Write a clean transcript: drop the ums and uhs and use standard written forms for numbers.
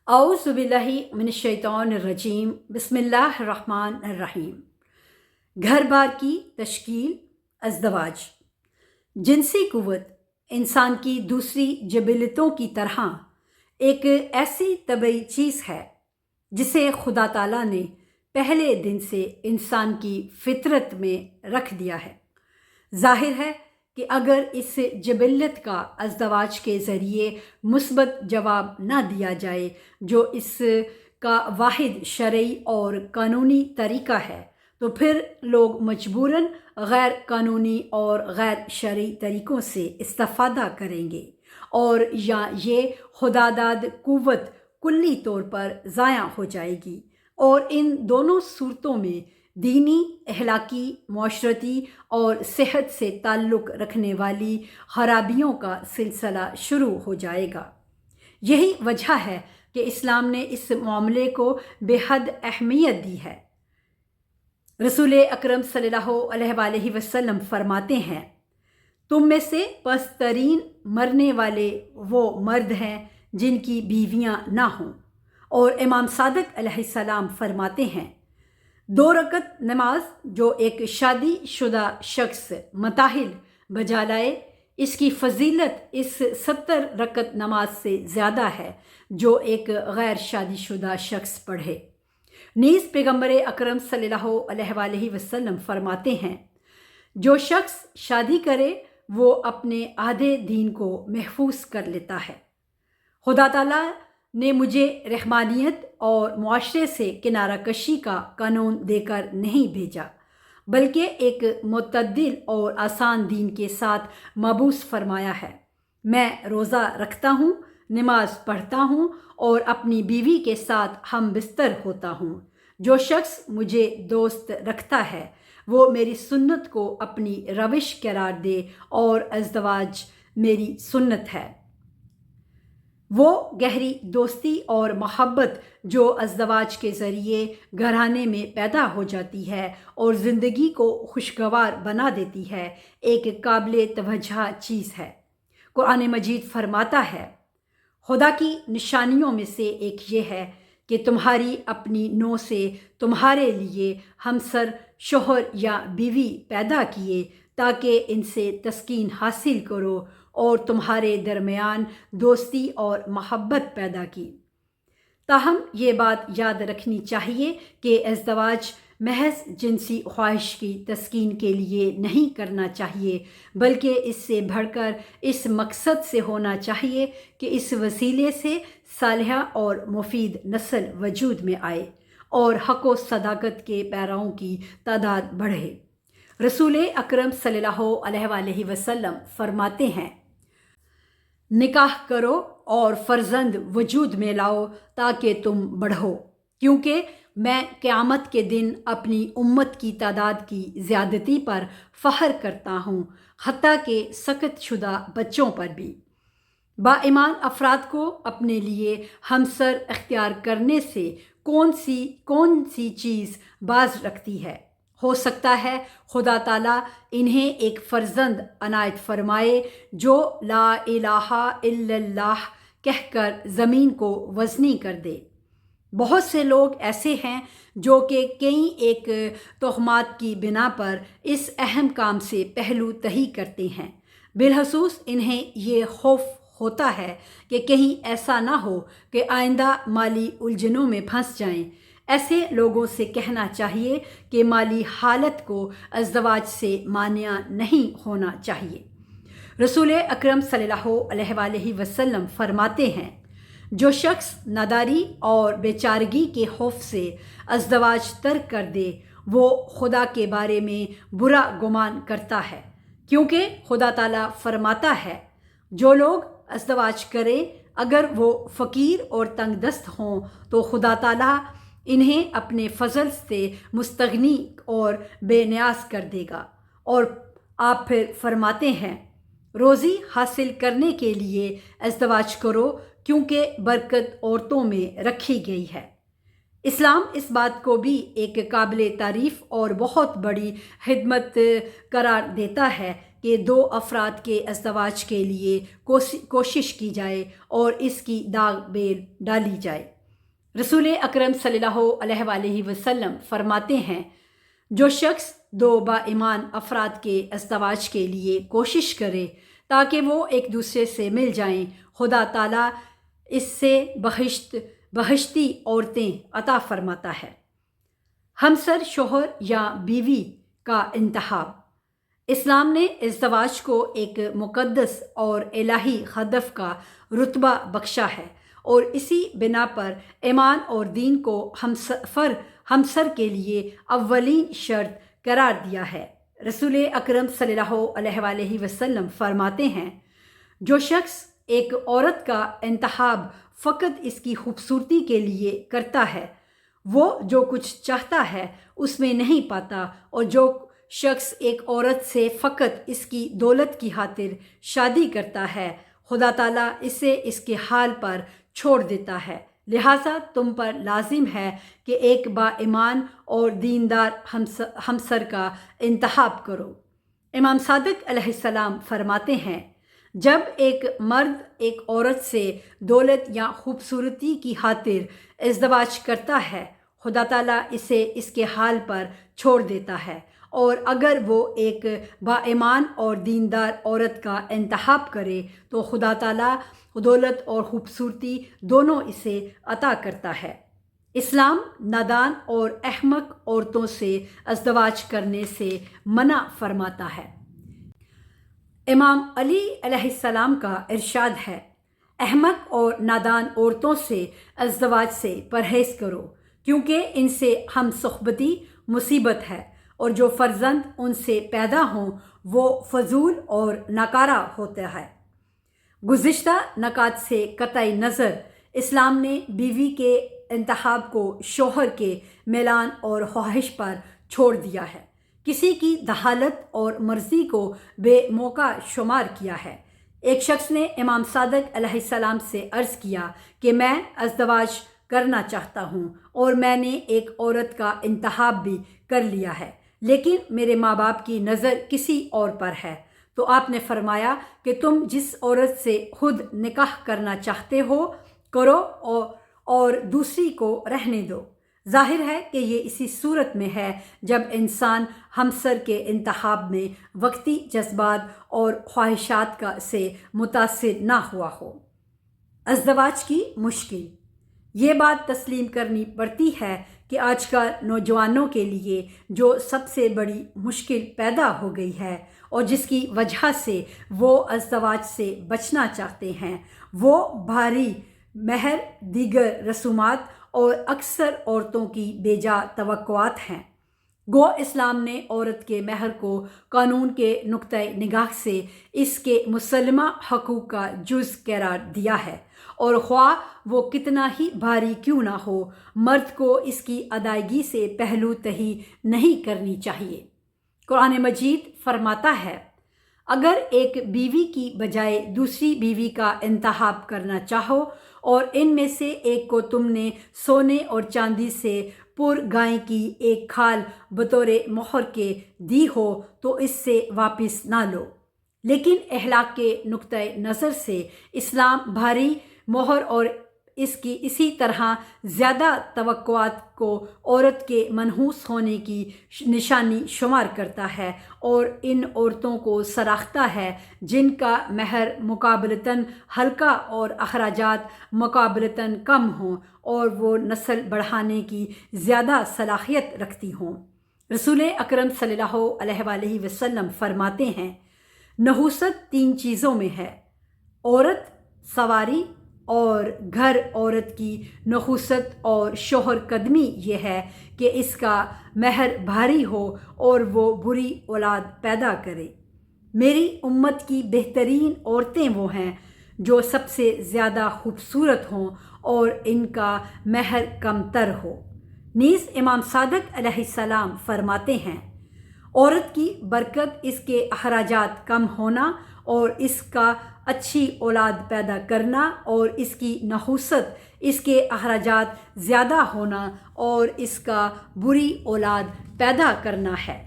اعوذ باللہ من الشیطان الرجیم بسم اللہ الرحمن الرحیم۔ گھر بار کی تشکیل، ازدواج۔ جنسی قوت انسان کی دوسری جبلتوں کی طرح ایک ایسی طبعی چیز ہے جسے خدا تعالیٰ نے پہلے دن سے انسان کی فطرت میں رکھ دیا ہے۔ ظاہر ہے کہ اگر اس جبلت کا ازدواج کے ذریعے مثبت جواب نہ دیا جائے، جو اس کا واحد شرعی اور قانونی طریقہ ہے، تو پھر لوگ مجبوراً غیر قانونی اور غیر شرعی طریقوں سے استفادہ کریں گے، اور یا یہ خداداد قوت کلی طور پر ضائع ہو جائے گی، اور ان دونوں صورتوں میں دینی، اخلاقی، معاشرتی اور صحت سے تعلق رکھنے والی خرابیوں کا سلسلہ شروع ہو جائے گا۔ یہی وجہ ہے کہ اسلام نے اس معاملے کو بے حد اہمیت دی ہے۔ رسول اکرم صلی اللہ علیہ وآلہ وسلم فرماتے ہیں، تم میں سے پست ترین مرنے والے وہ مرد ہیں جن کی بیویاں نہ ہوں، اور امام صادق علیہ السلام فرماتے ہیں، 2 رکعت نماز جو ایک شادی شدہ شخص متاہل بجا لائے، اس کی فضیلت اس 70 رکعت نماز سے زیادہ ہے جو ایک غیر شادی شدہ شخص پڑھے۔ نیز پیغمبر اکرم صلی اللہ علیہ وآلہ وسلم فرماتے ہیں، جو شخص شادی کرے وہ اپنے آدھے دین کو محفوظ کر لیتا ہے۔ خدا تعالیٰ نے مجھے رحمانیت اور معاشرے سے کنارہ کشی کا قانون دے کر نہیں بھیجا، بلکہ ایک معتدل اور آسان دین کے ساتھ مبعوث فرمایا ہے۔ میں روزہ رکھتا ہوں، نماز پڑھتا ہوں اور اپنی بیوی کے ساتھ ہم بستر ہوتا ہوں۔ جو شخص مجھے دوست رکھتا ہے وہ میری سنت کو اپنی روش قرار دے، اور ازدواج میری سنت ہے۔ وہ گہری دوستی اور محبت جو ازدواج کے ذریعے گھرانے میں پیدا ہو جاتی ہے اور زندگی کو خوشگوار بنا دیتی ہے، ایک قابل توجہ چیز ہے۔ قرآن مجید فرماتا ہے، خدا کی نشانیوں میں سے ایک یہ ہے کہ تمہاری اپنی نوع سے تمہارے لیے ہمسر، شوہر یا بیوی پیدا کیے تاکہ ان سے تسکین حاصل کرو، اور تمہارے درمیان دوستی اور محبت پیدا کی۔ تاہم یہ بات یاد رکھنی چاہیے کہ ازدواج محض جنسی خواہش کی تسکین کے لیے نہیں کرنا چاہیے، بلکہ اس سے بڑھ کر اس مقصد سے ہونا چاہیے کہ اس وسیلے سے صالحہ اور مفید نسل وجود میں آئے اور حق و صداقت کے پیرووں کی تعداد بڑھے۔ رسول اکرم صلی اللہ علیہ وآلہ وسلم فرماتے ہیں، نکاح کرو اور فرزند وجود میں لاؤ تاکہ تم بڑھو، کیونکہ میں قیامت کے دن اپنی امت کی تعداد کی زیادتی پر فخر کرتا ہوں، حتیٰ کہ سقط شدہ بچوں پر بھی۔ با ایمان افراد کو اپنے لیے ہمسر اختیار کرنے سے کون سی چیز باز رکھتی ہے؟ ہو سکتا ہے خدا تعالیٰ انہیں ایک فرزند عنایت فرمائے جو لا الہ الا اللہ کہہ کر زمین کو وزنی کر دے۔ بہت سے لوگ ایسے ہیں جو کہ کئی ایک تہمات کی بنا پر اس اہم کام سے پہلو تہی کرتے ہیں۔ بالخصوص انہیں یہ خوف ہوتا ہے کہ کہیں ایسا نہ ہو کہ آئندہ مالی الجھنوں میں پھنس جائیں۔ ایسے لوگوں سے کہنا چاہیے کہ مالی حالت کو ازدواج سے مانع نہیں ہونا چاہیے۔ رسول اکرم صلی اللہ علیہ وآلہ وسلم فرماتے ہیں، جو شخص ناداری اور بیچارگی کے خوف سے ازدواج ترک کر دے وہ خدا کے بارے میں برا گمان کرتا ہے، کیونکہ خدا تعالیٰ فرماتا ہے، جو لوگ ازدواج کریں اگر وہ فقیر اور تنگ دست ہوں تو خدا تعالیٰ انہیں اپنے فضل سے مستغنی اور بے نیاز کر دے گا۔ اور آپ پھر فرماتے ہیں، روزی حاصل کرنے کے لیے ازدواج کرو کیونکہ برکت عورتوں میں رکھی گئی ہے۔ اسلام اس بات کو بھی ایک قابل تعریف اور بہت بڑی خدمت قرار دیتا ہے کہ 2 افراد کے ازدواج کے لیے کوشش کی جائے اور اس کی داغ بیل ڈالی جائے۔ رسول اکرم صلی اللہ علیہ وآلہ وسلم فرماتے ہیں، جو شخص 2 با ایمان افراد کے ازدواج کے لیے کوشش کرے تاکہ وہ ایک دوسرے سے مل جائیں، خدا تعالیٰ اس سے بہشتی عورتیں عطا فرماتا ہے۔ ہمسر شوہر یا بیوی کا انتخاب۔ اسلام نے ازدواج کو ایک مقدس اور الہی ہدف کا رتبہ بخشا ہے اور اسی بنا پر ایمان اور دین کو ہمسر کے لیے اولین شرط قرار دیا ہے۔ رسول اکرم صلی اللہ علیہ وآلہ وسلم فرماتے ہیں، جو شخص ایک عورت کا انتخاب فقط اس کی خوبصورتی کے لیے کرتا ہے، وہ جو کچھ چاہتا ہے اس میں نہیں پاتا، اور جو شخص ایک عورت سے فقط اس کی دولت کی خاطر شادی کرتا ہے، خدا تعالیٰ اسے اس کے حال پر چھوڑ دیتا ہے۔ لہٰذا تم پر لازم ہے کہ ایک با ایمان اور دیندار ہمسر کا انتخاب کرو۔ امام صادق علیہ السلام فرماتے ہیں، جب ایک مرد ایک عورت سے دولت یا خوبصورتی کی خاطر ازدواج کرتا ہے، خدا تعالیٰ اسے اس کے حال پر چھوڑ دیتا ہے، اور اگر وہ ایک با ایمان اور دیندار عورت کا انتخاب کرے تو خدا تعالیٰ دولت اور خوبصورتی دونوں اسے عطا کرتا ہے۔ اسلام نادان اور احمق عورتوں سے ازدواج کرنے سے منع فرماتا ہے۔ امام علی علیہ السلام کا ارشاد ہے، احمق اور نادان عورتوں سے ازدواج سے پرہیز کرو، کیونکہ ان سے ہم صحبتی مصیبت ہے، اور جو فرزند ان سے پیدا ہوں وہ فضول اور ناکارہ ہوتا ہے۔ گزشتہ نکات سے قطع نظر اسلام نے بیوی کے انتخاب کو شوہر کے میلان اور خواہش پر چھوڑ دیا ہے، کسی کی دخالت اور مرضی کو بے موقع شمار کیا ہے۔ ایک شخص نے امام صادق علیہ السلام سے عرض کیا کہ میں ازدواج کرنا چاہتا ہوں اور میں نے ایک عورت کا انتخاب بھی کر لیا ہے، لیکن میرے ماں باپ کی نظر کسی اور پر ہے۔ تو آپ نے فرمایا کہ تم جس عورت سے خود نکاح کرنا چاہتے ہو کرو اور دوسری کو رہنے دو۔ ظاہر ہے کہ یہ اسی صورت میں ہے جب انسان ہمسر کے انتخاب میں وقتی جذبات اور خواہشات سے متاثر نہ ہوا ہو۔ ازدواج کی مشکل۔ یہ بات تسلیم کرنی پڑتی ہے کہ آج کل نوجوانوں کے لیے جو سب سے بڑی مشکل پیدا ہو گئی ہے اور جس کی وجہ سے وہ ازدواج سے بچنا چاہتے ہیں، وہ بھاری مہر، دیگر رسومات اور اکثر عورتوں کی بے جا توقعات ہیں۔ گو اسلام نے عورت کے مہر کو قانون کے نقطۂ نگاہ سے اس کے مسلمہ حقوق کا جز قرار دیا ہے، اور خواہ وہ کتنا ہی بھاری کیوں نہ ہو، مرد کو اس کی ادائیگی سے پہلو تہی نہیں کرنی چاہیے۔ قرآن مجید فرماتا ہے، اگر ایک بیوی کی بجائے دوسری بیوی کا انتخاب کرنا چاہو اور ان میں سے ایک کو تم نے سونے اور چاندی سے گائے کی ایک کھال بطور مہر کے دی ہو تو اس سے واپس نہ لو۔ لیکن اخلاق کے نقطۂ نظر سے اسلام بھاری مہر اور اس کی اسی طرح زیادہ توقعات کو عورت کے منحوس ہونے کی نشانی شمار کرتا ہے، اور ان عورتوں کو سراہتا ہے جن کا مہر مقابلتاً ہلکا اور اخراجات مقابلتاً کم ہوں اور وہ نسل بڑھانے کی زیادہ صلاحیت رکھتی ہوں۔ رسول اکرم صلی اللہ علیہ وآلہ وسلم فرماتے ہیں، نحوست 3 چیزوں میں ہے: عورت، سواری اور گھر۔ عورت کی نحوست اور شوہر قدمی یہ ہے کہ اس کا مہر بھاری ہو اور وہ بری اولاد پیدا کرے۔ میری امت کی بہترین عورتیں وہ ہیں جو سب سے زیادہ خوبصورت ہوں اور ان کا مہر کم تر ہو۔ نیز امام صادق علیہ السلام فرماتے ہیں، عورت کی برکت اس کے اخراجات کم ہونا اور اس کا اچھی اولاد پیدا کرنا، اور اس کی نحوست اس کے اخراجات زیادہ ہونا اور اس کا بری اولاد پیدا کرنا ہے۔